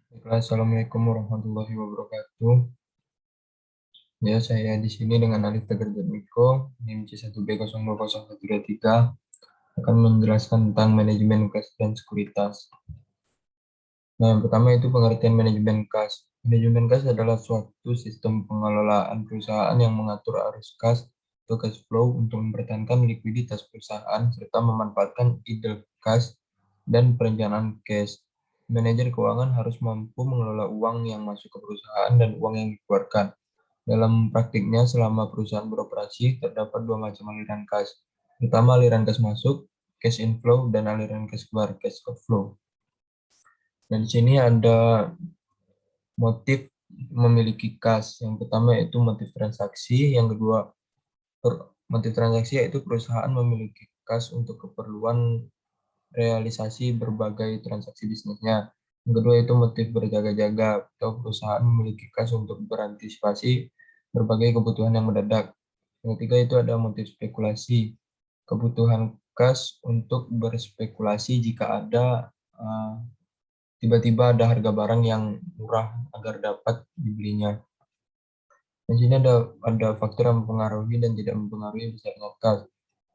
Baiklah, Assalamualaikum warahmatullahi wabarakatuh. Ya, saya di sini dengan Alif Tegar Miko, NIM C1B020123, akan menjelaskan tentang manajemen kas dan sekuritas. Nah, yang pertama itu pengertian manajemen kas. Manajemen kas adalah suatu sistem pengelolaan perusahaan yang mengatur arus kas atau cash flow untuk mempertahankan likuiditas perusahaan serta memanfaatkan idle kas dan perencanaan cash. Manajer keuangan harus mampu mengelola uang yang masuk ke perusahaan dan uang yang dikeluarkan. Dalam praktiknya, selama perusahaan beroperasi, terdapat dua macam aliran kas. Pertama, aliran kas masuk, cash inflow, dan aliran kas keluar, cash outflow. Dan di sini ada motif memiliki kas. Yang pertama yaitu motif transaksi, yang kedua motif transaksi yaitu perusahaan memiliki kas untuk keperluan realisasi berbagai transaksi bisnisnya. Yang kedua itu motif berjaga-jaga atau perusahaan memiliki kas untuk berantisipasi berbagai kebutuhan yang mendadak. Yang ketiga itu ada motif spekulasi, kebutuhan kas untuk berspekulasi jika ada tiba-tiba ada harga barang yang murah agar dapat dibelinya. Di sini ada faktor yang mempengaruhi dan tidak mempengaruhi besarnya kas.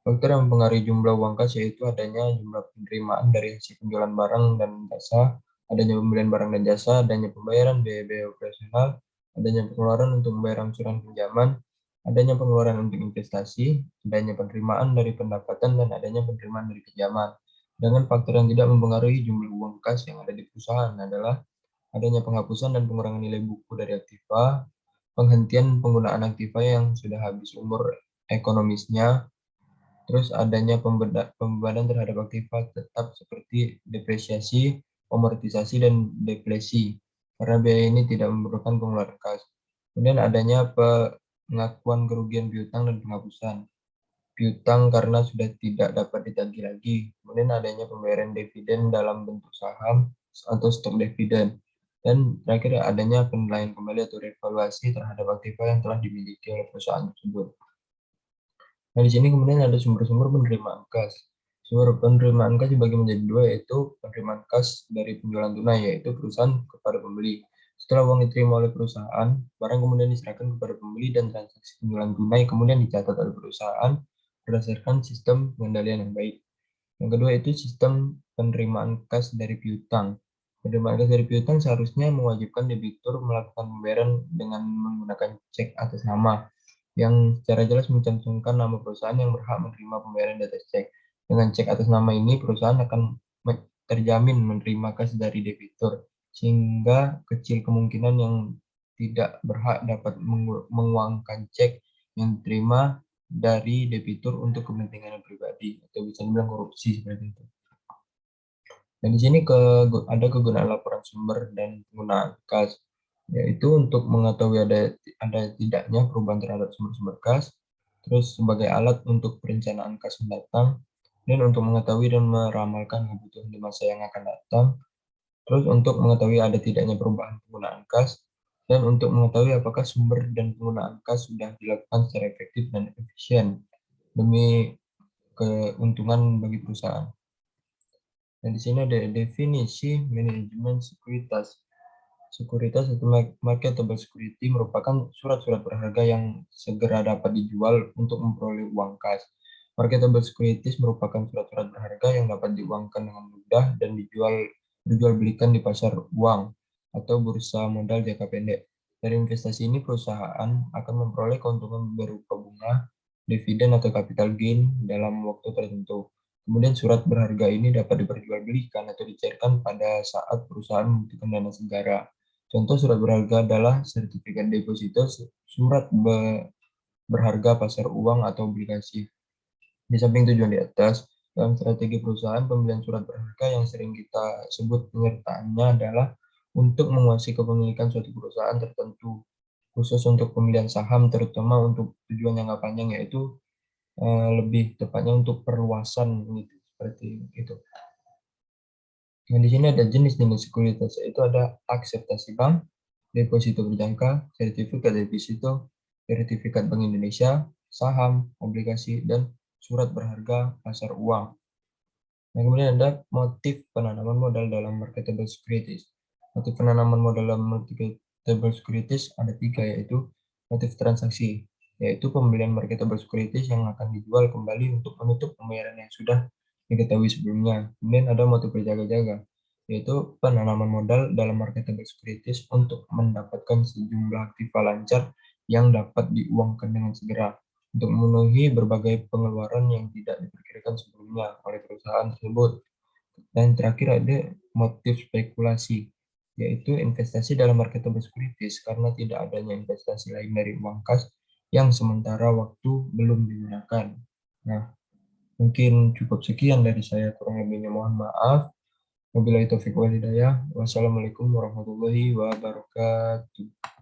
Faktor yang mempengaruhi jumlah uang kas yaitu adanya jumlah penerimaan dari hasil penjualan barang dan jasa, adanya pembelian barang dan jasa, adanya pembayaran biaya-biaya operasional, adanya pengeluaran untuk membayar angsuran pinjaman, adanya pengeluaran untuk investasi, adanya penerimaan dari pendapatan, dan adanya penerimaan dari pinjaman. Dengan faktor yang tidak mempengaruhi jumlah uang kas yang ada di perusahaan adalah adanya penghapusan dan pengurangan nilai buku dari aktiva, penghentian penggunaan aktiva yang sudah habis umur ekonomisnya, terus adanya pembebanan terhadap aktiva tetap seperti depresiasi, amortisasi, dan deflasi, karena biaya ini tidak memerlukan pengeluaran kas. Kemudian adanya pengakuan kerugian piutang dan penghapusan piutang karena sudah tidak dapat ditagih lagi. Kemudian adanya pembayaran dividen dalam bentuk saham atau stok dividen. Dan terakhir adanya penilaian kembali atau revaluasi terhadap aktiva yang telah dimiliki oleh perusahaan tersebut. Nah, di sini kemudian ada sumber-sumber penerimaan kas. Sumber penerimaan kas dibagi menjadi dua, yaitu penerimaan kas dari penjualan tunai, yaitu perusahaan kepada pembeli. Setelah uang diterima oleh perusahaan, barang kemudian diserahkan kepada pembeli dan transaksi penjualan tunai kemudian dicatat oleh perusahaan berdasarkan sistem pengendalian yang baik. Yang kedua itu sistem penerimaan kas dari piutang. Penerimaan kas dari piutang seharusnya mewajibkan debitur melakukan pembayaran dengan menggunakan cek atas nama yang secara jelas mencantumkan nama perusahaan yang berhak menerima pembayaran di atas cek. Dengan cek atas nama ini, perusahaan akan terjamin menerima kas dari debitur, sehingga kecil kemungkinan yang tidak berhak dapat menguangkan cek yang diterima dari debitur untuk kepentingan pribadi, atau bisa dibilang korupsi seperti itu. Dan di sini ada kegunaan laporan sumber dan penggunaan kas, yaitu untuk mengetahui ada tidaknya perubahan terhadap sumber-sumber kas, terus sebagai alat untuk perencanaan kas mendatang, dan untuk mengetahui dan meramalkan kebutuhan di masa yang akan datang, terus untuk mengetahui ada tidaknya perubahan penggunaan kas, dan untuk mengetahui apakah sumber dan penggunaan kas sudah dilakukan secara efektif dan efisien demi keuntungan bagi perusahaan. Dan di sini ada definisi manajemen sekuritas. Sekuritas atau marketable security merupakan surat-surat berharga yang segera dapat dijual untuk memperoleh uang kas. Marketable securities merupakan surat-surat berharga yang dapat diuangkan dengan mudah dan dijual belikan di pasar uang atau bursa modal jangka pendek. Dari investasi ini, perusahaan akan memperoleh keuntungan berupa bunga, dividen atau capital gain dalam waktu tertentu. Kemudian surat berharga ini dapat diperjualbelikan atau dicairkan pada saat perusahaan membutuhkan dana segera. Contoh surat berharga adalah sertifikat deposito, surat berharga pasar uang atau obligasi. Di samping tujuan di atas, dalam strategi perusahaan, pembelian surat berharga yang sering kita sebut penyertaannya adalah untuk menguasai kepemilikan suatu perusahaan tertentu, khusus untuk pembelian saham, terutama untuk tujuan jangka panjang, yaitu lebih tepatnya untuk perluasan gitu, seperti itu. Nah, di sini ada jenis-jenis sekuritas, yaitu ada akseptasi bank, deposito berjangka, sertifikat deposito, sertifikat Bank Indonesia, saham, obligasi, dan surat berharga pasar uang. Nah, kemudian ada motif penanaman modal dalam marketable securities. Motif penanaman modal dalam marketable securities ada 3, yaitu motif transaksi, yaitu pembelian marketable securities yang akan dijual kembali untuk menutup pembayaran yang sudah diketahui sebelumnya. Kemudian ada motif berjaga-jaga, yaitu penanaman modal dalam marketable securities untuk mendapatkan sejumlah aktiva lancar yang dapat diuangkan dengan segera untuk memenuhi berbagai pengeluaran yang tidak diperkirakan sebelumnya oleh perusahaan tersebut. Dan terakhir ada motif spekulasi, yaitu investasi dalam marketable securities karena tidak adanya investasi lain dari uang kas yang sementara waktu belum digunakan. Nah, mungkin cukup sekian dari saya, kurang lebihnya mohon maaf. Wabillahi taufiq wal hidayah. Wassalamualaikum warahmatullahi wabarakatuh.